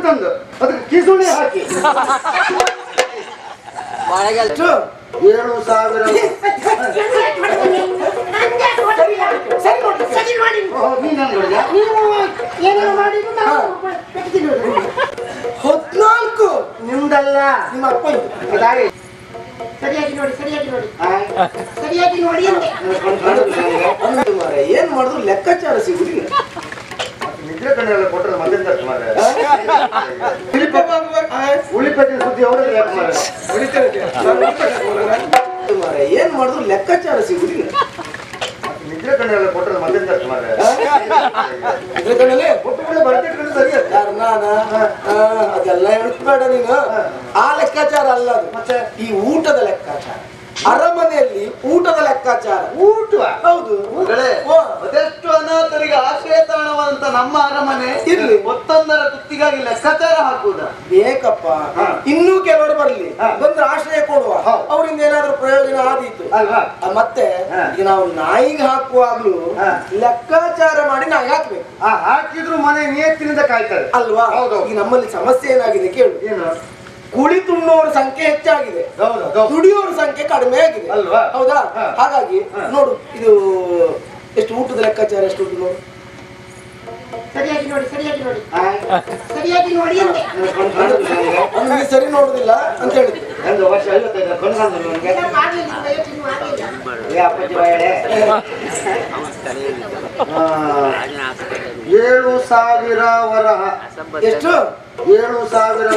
ತಂದು ಅದಕ್ಕೆ ಕಿಸುಳಿ ಹಾಕಿ 7,000 14 ನಿಮ್ದಲ್ಲ ನಿಮ್ಮ ಅಪ್ಪ ಸರಿಯಾಗಿ ನೋಡಿ ಸರಿಯಾಗಿ ನೋಡಿ ಏನ್ ಮಾಡಿದ್ರು ಲೆಕ್ಕಾಚಾರ ಸಿಗುದಿಲ್ಲ. ನಿದ್ರೆ ಕಣ್ಣೆಲ್ಲ ಕೊಟ್ಟರೆ ಮದ್ದಿಂದ ಉಳಿಪಟ್ಟಿನ ಸುದ್ದಿ ಅವರೇ ಏನ್ ಮಾಡಿದ್ರು ಲೆಕ್ಕಾಚಾರ ಸಿಗುದಿಲ್ಲ. ನಿದ್ರೆ ಕಣ್ಣೆಲ್ಲ ಕೊಟ್ಟರೆ ಮದ್ದಿಂದ ಅದೆಲ್ಲ ಹೇಳ್ಬೇಡ ನೀನು. ಆ ಲೆಕ್ಕಾಚಾರ ಅಲ್ಲ ಅದು. ಮತ್ತೆ ಈ ಊಟದ ಲೆಕ್ಕಾಚಾರ, ಅರಮನೆಯಲ್ಲಿ ಊಟದ ಲೆಕ್ಕಾಚಾರ. ಊಟ ಹೌದು. ಅದೆಷ್ಟು ಅನಾಥರಿಗೆ ಆಶ್ರಯ ತಾಣವಂತ ನಮ್ಮ ಅರಮನೆ ಇರ್ಲಿ, ಮತ್ತೊಂದರ ತುತ್ತಿಗಾಗಿ ಲೆಕ್ಕಾಚಾರ ಹಾಕುವುದ ಬೇಕಪ್ಪ. ಇನ್ನೂ ಕೆಲವರು ಬರ್ಲಿ, ಬಂದ್ರೆ ಆಶ್ರಯ ಕೊಡುವ, ಅವರಿಂದ ಏನಾದ್ರೂ ಪ್ರಯೋಜನ ಆದೀತು ಅಲ್ವಾ. ಮತ್ತೆ ಈಗ ನಾವು ನಾಯಿಗೆ ಹಾಕುವಾಗ್ಲೂ ಲೆಕ್ಕಾಚಾರ ಮಾಡಿ ನಾಯಿ ಹಾಕ್ಬೇಕು. ಹಾಕಿದ್ರು ಮನೆ ನಿಯತ್ತಿನಿಂದ ಕಾಯ್ತಾರೆ ಅಲ್ವಾ. ಈಗ ನಮ್ಮಲ್ಲಿ ಸಮಸ್ಯೆ ಏನಾಗಿದೆ ಕೇಳು. ಏನು? ಕುಳಿತುಣ್ಣೋರ ಸಂಖ್ಯೆ ಹೆಚ್ಚಾಗಿದೆ, ದುಡಿಯೋರ ಸಂಖ್ಯೆ ಕಡಿಮೆ ಆಗಿದೆ ಅಲ್ವಾ. ಹೌದಾ? ಹಾಗಾಗಿ ನೋಡು, ಇದು ಎಷ್ಟು ಊಟದ ಲೆಕ್ಕಾಚಾರ ಎಷ್ಟು ಉಂಟು ನೋಡು. ಸರಿಯಾಗಿ ನೋಡಿ ಸರಿ ನೋಡುದಿಲ್ಲ ಅಂತ ಹೇಳಿದ್ರು. 7,000 ವರಹ. ಎಷ್ಟು? 7,000.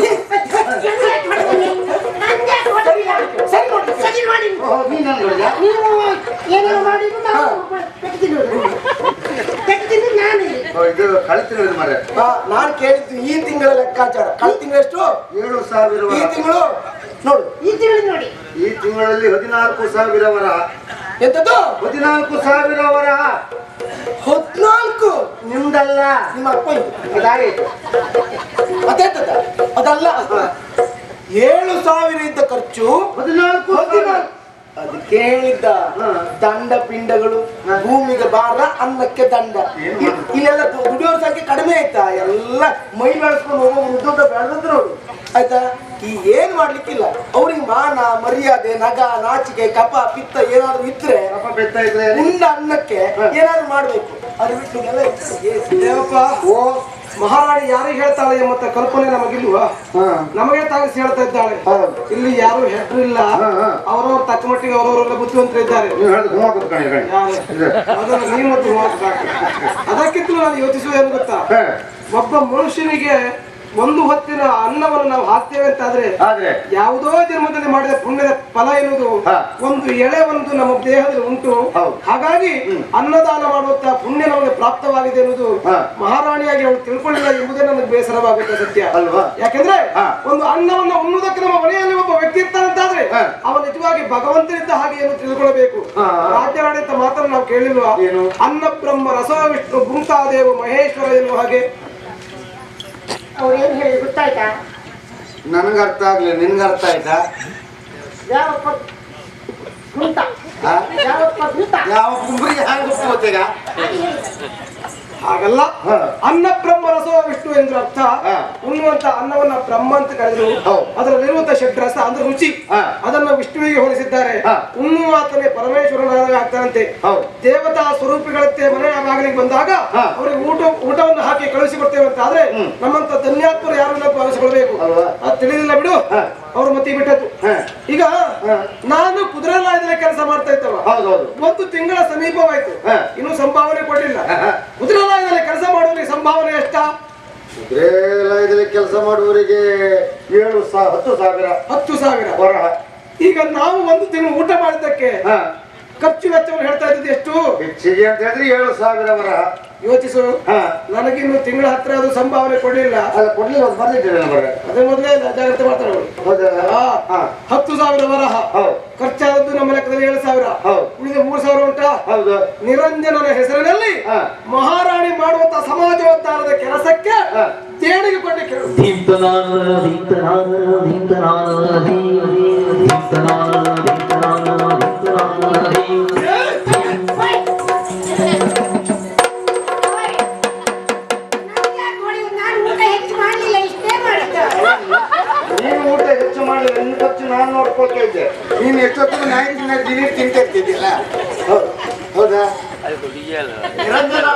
ನಾನು ಕೇಳಿದ್ದು ಈ ತಿಂಗಳ ಲೆಕ್ಕಾಚಾರ. ಕಳೆದ ತಿಂಗಳು ಎಷ್ಟು? 7,000. ಈ ತಿಂಗಳು ನೋಡು, ಈ ತಿಂಗಳಲ್ಲಿ 14,000 ವರಹ. ಎಂತದ್ದು? 14,000 ವರಹ. 14 ನಿಮ್ದಲ್ಲ ನಿಮ್ಮ ಅಪ್ಪ ಅದೇಂತದ ಅದಲ್ಲ. 7,000 ಇದ್ದ ಖರ್ಚು 14. ಅದು ಕೇಳಿದ್ದ ದಂಡ ಪಿಂಡಗಳು, ಭೂಮಿಗೆ ಭಾರ, ಅನ್ನಕ್ಕೆ ದಂಡ. ಇಲ್ಲೆಲ್ಲ ದುಡಿಯೋರ ಸಂಖ್ಯೆ ಕಡಿಮೆ ಆಯ್ತಾ? ಎಲ್ಲ ಮೈ ಬೆಳೆಸ್ಕೊಂಡು ಹೋಗೋ ಉದ್ದೋಟ ಬೆಳೆದ್ರು ನೋಡು ಆಯ್ತಾ. ಈ ಏನ್ ಮಾಡ್ಲಿಕ್ಕಿಲ್ಲ. ಅವ್ರಿಗೆ ಮಾನ ಮರ್ಯಾದೆ, ನಗ ನಾಚಿಕೆ, ಕಪ ಪಿತ್ತ ಏನಾದ್ರು ಇದ್ರೆ ಉಂಡ ಅನ್ನಕ್ಕೆ ಏನಾದ್ರು ಮಾಡ್ಬೇಕು. ಅದು ಬಿಟ್ಟು ದೇವಪ್ಪ ಓ ಮಹಾರಾಣಿ ಯಾರಿಗೆ ಹೇಳ್ತಾಳೆ ಎಂಬ ಕಲ್ಪನೆ ನಮಗಿಲ್ವಾ? ನಮಗೆ ತಾಗಿಸಿ ಹೇಳ್ತಾ ಇದ್ದಾಳೆ. ಇಲ್ಲಿ ಯಾರು ಹೆಸರು ಇಲ್ಲ, ಅವರವ್ರ ತಕ್ಕ ಮಟ್ಟಿಗೆ ಅವರವರೆಲ್ಲ ಬುದ್ಧಿವಂತರು ಇದ್ದಾರೆ. ಅದಕ್ಕಿಂತಲೂ ನಾನು ಯೋಚಿಸುವ ಏನು ಗೊತ್ತಾ, ಒಬ್ಬ ಮನುಷ್ಯನಿಗೆ ಒಂದು ಹೊತ್ತಿನ ಅನ್ನವನ್ನು ನಾವು ಹಾಕ್ತೇವೆ ಅಂತಾದ್ರೆ ಯಾವುದೋ ಜನ್ಮದಲ್ಲಿ ಮಾಡಿದ ಪುಣ್ಯದ ಫಲ ಎನ್ನುವುದು ಒಂದು ಎಳೆ ಒಂದು ನಮ್ಮ ದೇಹದಲ್ಲಿ ಉಂಟು. ಹಾಗಾಗಿ ಅನ್ನದಾನ ಮಾಡುವಂತಹ ಪುಣ್ಯ ನಮಗೆ ಪ್ರಾಪ್ತವಾಗಿದೆ ಎನ್ನುವುದು ಮಹಾರಾಣಿಯಾಗಿ ಅವಳು ತಿಳ್ಕೊಳ್ಳಿಲ್ಲ ಎಂಬುದೇ ನನಗೆ ಬೇಸರವಾಗುತ್ತೆ ಸತ್ಯ ಅಲ್ವಾ. ಯಾಕೆಂದ್ರೆ ಒಂದು ಅನ್ನವನ್ನು ಉಣ್ಣುವುದಕ್ಕೆ ನಮ್ಮ ಮನೆಯಲ್ಲಿ ಒಬ್ಬ ವ್ಯಕ್ತಿ ಇರ್ತಾನಂತಾದ್ರೆ ಅವನು ನಿಜವಾಗಿ ಭಗವಂತನಿದ್ದ ಹಾಗೆ ಏನು ತಿಳ್ಕೊಳ್ಬೇಕು. ರಾಜ್ಯರಾಣಿ ಅಂತ ಮಾತ್ರ ನಾವು ಕೇಳಿಲ್ವಾ? ಅನ್ನ ಬ್ರಹ್ಮ ರಸ ವಿಷ್ಣು ಭೂತಾದೇವ ಮಹೇಶ್ವರ ಎನ್ನುವ ಹಾಗೆ. ಅವ್ರೇನು ಹೇಳಿ ಗೊತ್ತಾಯ್ತಾ? ನನಗೆ ಅರ್ಥ ಆಗ್ಲಿ, ನಿನ್ಗೆ ಅರ್ಥ ಆಯ್ತಾ? ಯಾವ ಕುಂಬರಿಗೆ ಹ್ಯಾಂಗ ಗೊತ್ತಾಗ ಹಾಗಲ್ಲ. ಅನ್ನ ಬ್ರಹ್ಮ ರಸೋ ವಿಷ್ಣು ಎಂದು ಅರ್ಥ. ಉಣ್ಣುವಂತ ಅನ್ನವನ್ನ ಬ್ರಹ್ಮ ಅಂತ ಕರೆದ್ರು, ಅದರಲ್ಲಿರುವಂತ ಷಡ್ರಸ ಅಂದ್ರೆ ರುಚಿ, ಅದನ್ನ ವಿಷ್ಣುವಿಗೆ ಹೋಲಿಸಿದ್ದಾರೆ. ಉಣ್ಣುವಾತನೇ ಪರಮೇಶ್ವರನಾಗ ಆಗ್ತಾರಂತೆ. ದೇವತಾ ಸ್ವರೂಪಿಗಳಂತೆ ಮನೆಯ ಬಾಗಿಲಿಗೆ ಬಂದಾಗ ಅವರಿಗೆ ಊಟವನ್ನು ಹಾಕಿ ಕಳುಹಿಸಿಕೊಡ್ತೇವೆ ಅಂತ ಆದ್ರೆ ನಮ್ಮಂತ ಧನ್ಯಾತ್ಮರು ಯಾರನ್ನ ಭಾವಿಸಿಕೊಳ್ಬೇಕು. ಅದು ತಿಳಿದಿಲ್ಲ ಬಿಡು, ಅವ್ರು ಮತ್ತೆ ಬಿಟ್ಟದ್ದು. ಈಗ ನಾನು ಕುದುರೆಲಾಯದಲ್ಲಿ ಕೆಲಸ ಮಾಡ್ತಾ ಇದ್ದವ, 1 ತಿಂಗಳ ಸಮೀಪವಾಯ್ತು, ಇನ್ನೂ ಸಂಭಾವನೆ ಕೊಟ್ಟಿಲ್ಲ. ಕುದುರೆಲಾಯದಲ್ಲಿ ಕೆಲಸ ಮಾಡುವವರಿಗೆ ಸಂಭಾವನೆ ಎಷ್ಟ? ಕುದುರೆಲಾಯದಲ್ಲಿ ಕೆಲಸ ಮಾಡುವವರಿಗೆ 10,000 ವರಹ. ಈಗ ನಾವು 1 ತಿಂಗಳು ಊಟ ಮಾಡಿದ್ದಕ್ಕೆ ಖರ್ಚು ವೆಚ್ಚವನ್ನು ಹೇಳ್ತಾ ಇದ್ದದ್ದು ಎಷ್ಟು? ಹೆಚ್ಚಿಗೆ ಅಂತ ಹೇಳಿದ್ರೆ 7,000 ವರಹ. ಯೋಚಿಸು, ನನಗಿನ್ನು ತಿಂಗಳ ಹತ್ರ ಅದು ಸಂಭಾವನೆ ಕೊಡ್ಲಿಲ್ಲ. ಕೊಡ್ಲಿಲ್ಲ, ಅದೇ ಮೊದಲೇ ಜಾಗ್ರತೆ ಮಾಡ್ತಾರೆ. 10,000 ವರಹ ಖರ್ಚಾದದ್ದು ನಮ್ಮ ಲೆಕ್ಕದಲ್ಲಿ 7,000. ಉಳಿದ 3,000 ಉಂಟಾ? ನಿರಂಜನನ ಹೆಸರಿನಲ್ಲಿ ಮಹಾರಾಣಿ ಮಾಡುವಂತಹ ಸಮಾಜೋದ್ಧಾರದ ಕೆಲಸಕ್ಕೆ ದೇಣಿಗೆ ಕೊಟ್ಟೆ ಕೇಳು. ಮಾಡಲಿ, ನನ್ನ ಖರ್ಚು ನಾನು ನೋಡ್ಕೊಳ್ತಾ ಇದ್ದೆ. ನೀನು ಎಷ್ಟೊತ್ತಿಗೆ ನಾಯಿ ದಿನ ತಿಂತಾ ಇರ್ತಿದ್ಯಲ್ಲ. ಹೌದಾ? ನಿರಂಜನ,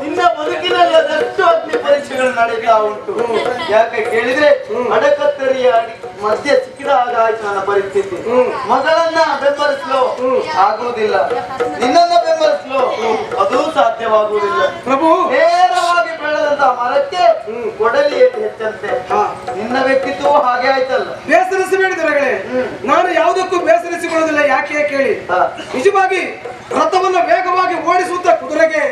ನಿನ್ನ ಬದುಕಿನಲ್ಲಿ ಅದೆಷ್ಟು ಅಗ್ನಿ ಪರೀಕ್ಷೆಗಳು ನಡೀತಾ ಉಂಟು. ಯಾಕೆ ಕೇಳಿದ್ರೆ ಅಡಕತ್ತರಿಯ ಮಧ್ಯೆ ಸಿಕ್ಕಿದ ಹಾಗಾಯ್ತು ನನ್ನ ಪರಿಸ್ಥಿತಿ. ಮಗಳನ್ನ ಬೆಂಬಲಿಸಲು ಆಗುವುದಿಲ್ಲ, ನಿನ್ನನ್ನ ಬೆಂಬಲಿಸಲು ಅದೂ ಸಾಧ್ಯವಾಗುವುದಿಲ್ಲ. ಪ್ರಭು ನೇರವಾಗಿ ಬೆಳೆದಂತ ಮರಕ್ಕೆ ಕೊಡಲಿ ಹೆಚ್ಚಂತೆ. ನಿನ್ನ ವ್ಯಕ್ತಿತ್ವ ಹಾಗೆ ಆಯ್ತಲ್ಲ. ಬೇಸರಿಸಬೇಡಿ ದೊರೆಗಳೇ, ನಾನು ಯಾವುದಕ್ಕೂ ಬೇಸರಿಸಿಕೊಳ್ಳುವುದಿಲ್ಲ. ಯಾಕೆ ಕೇಳಿ, ನಿಜವಾಗಿ ರಥವನ್ನ ವೇಗವಾಗಿ ಓಡಿಸುತ್ತ ಕುದುರೆಗೆ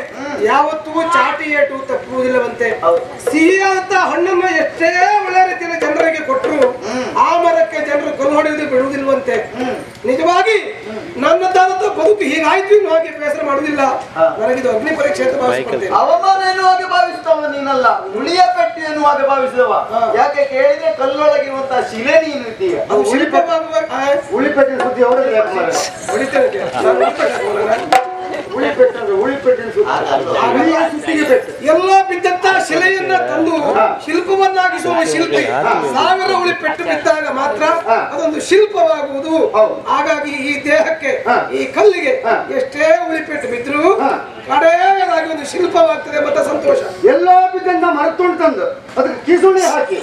ಯಾವತ್ತೂ ಚಾಟಿ ಏಟು ತಪ್ಪುವುದಿಲ್ಲವಂತೆ. ಸಿಹಿಯಾದಂತ ಹಣ್ಣನ್ನು ಎಷ್ಟೇ ಒಳ್ಳೆ ರೀತಿಯಲ್ಲಿ ಜನರಿಗೆ ಕೊಟ್ಟರು ಆ ಮರಕ್ಕೆ ಜನರು ಕಲ್ಲು ಹೊಡೆಯುವುದು ಬಿಡುವುದಿಲ್ವಂತೆ. ನಿಜವಾಗಿ ನನ್ನದಾದಂತ ಬದುಕು ಹೀಗಾಯ್ತು ಇನ್ನು ಹಾಗೆ ಬೇಸರ ಮಾಡುವುದಿಲ್ಲ. ನನಗಿದು ಅಗ್ನಿ ಪರೀಕ್ಷೆ ಅಂತ ಭಾವಿಸಿಕೊಂಡೆ. ಅವಮಾನ ಎನ್ನುವಾಗ ಭಾವಿಸ್ತವ ನೀನಲ್ಲ, ಉಳಿಯ ಪೆಟ್ಟು ಎನ್ನುವಾಗ ಭಾವಿಸಿದವ. ಯಾಕೆ ಕೇಳಿದ್ರೆ ಕಲ್ಲೊಳಗಿರುವಂತಹ ಶಿಲೆ ನೀನು ಇದ್ದೀಯ. ಅದು ಶಿಲ್ಪವಾಗುವಾಗ ಉಳಿಪೆಟ್ಟಿನ ಸುದ್ದಿ ಅವರೇ ಯಾಕೆ ಮಾರ್ರೆ? ಹೊಡಿತೇನೆ ಉಳಿಪೆಟ್ಟಿನ ಸುದ್ದಿಗೆ ಬೇಕು. ಎಲ್ಲ ಬಿದ್ದಂತ ಶಿಲೆಯನ್ನ ತಂದು ಶಿಲ್ಪವನ್ನಾಗಿಸುವ ಶಿಲ್ಪಿ 1000 ಉಳಿ ಪೆಟ್ಟು ಬಿದ್ದಾಗ ಮಾತ್ರ ಅದೊಂದು ಶಿಲ್ಪವಾಗುವುದು. ಹಾಗಾಗಿ ಈ ದೇಹಕ್ಕೆ, ಈ ಕಲ್ಲಿಗೆ ಎಷ್ಟೇ ಉಳಿ ಪೆಟ್ಟು ಬಿದ್ರು ಕಡೆಯದಾಗಿ ಒಂದು ಶಿಲ್ಪವಾಗ್ತದೆ ಮತ್ತೆ ಸಂತೋಷ. ಎಲ್ಲ ಬಿದ್ದಂತ ಮರತುಂಡು ತಂದು ಅದಕ್ಕೆ ಕಿಸುಳಿ ಹಾಕಿ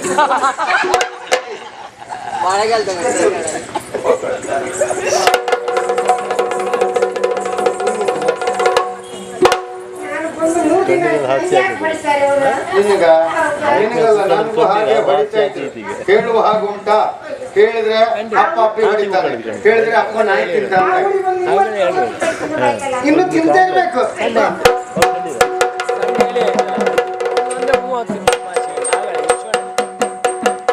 ನಿನಗಲ್ಲ ನನಗೂ ಹಾಗೆ ಹೊಡಿತಾ ಇದ್ರು. ಕೇಳುವ ಹಾಗೆ ಉಂಟಾ? ಕೇಳಿದ್ರೆ ಅಪ್ಪ ಅಪ್ಪಿ ಹೊಡಿತಾರೆ, ಕೇಳಿದ್ರೆ ಅಪ್ಪ ನಾಯಿ ತಿಂತಾರೆ. ಇನ್ನು ತಿಂತೇ ಇರ್ಬೇಕು.